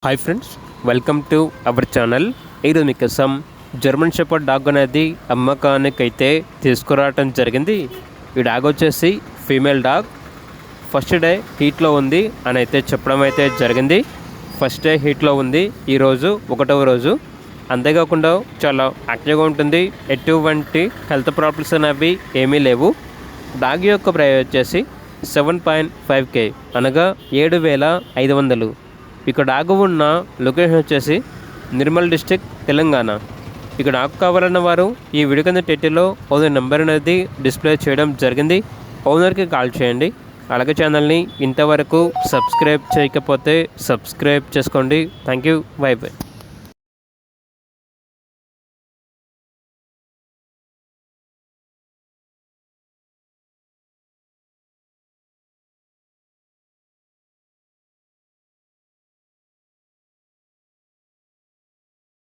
Hi friends, welcome to our channel. ఈరోజు మీకోసం German shepherd dog అనేది అమ్మకానికి అయితే తీసుకురావటం జరిగింది. ఈ డాగ్ వచ్చేసి ఫీమేల్ డాగ్. ఫస్ట్ డే హీట్లో ఉంది అని అయితే చెప్పడం అయితే జరిగింది. ఫస్ట్ డే హీట్లో ఉంది. ఈరోజు 1వ రోజు. అంతేకాకుండా చాలా యాక్టివ్గా ఉంటుంది. ఎటువంటి హెల్త్ ప్రాబ్లమ్స్ అనేవి ఏమీ లేవు. డాగ్ యొక్క ప్రైస్ వచ్చేసి 7.5K అనగా 7,500. ఇక్కడ డాగ్ ఉన్న లొకేషన్ వచ్చేసి నిర్మల్ డిస్టిక్, తెలంగాణ. ఇక్కడ డాగ్ కావాలన్న వారు ఈ వీడియో కింద టైటిల్లో ఓనర్ నెంబర్ అనేది డిస్ప్లే చేయడం జరిగింది. ఓనర్కి కాల్ చేయండి. అలాగే ఛానల్ని ఇంతవరకు సబ్స్క్రైబ్ చేయకపోతే సబ్స్క్రైబ్ చేసుకోండి. Thank you. By by.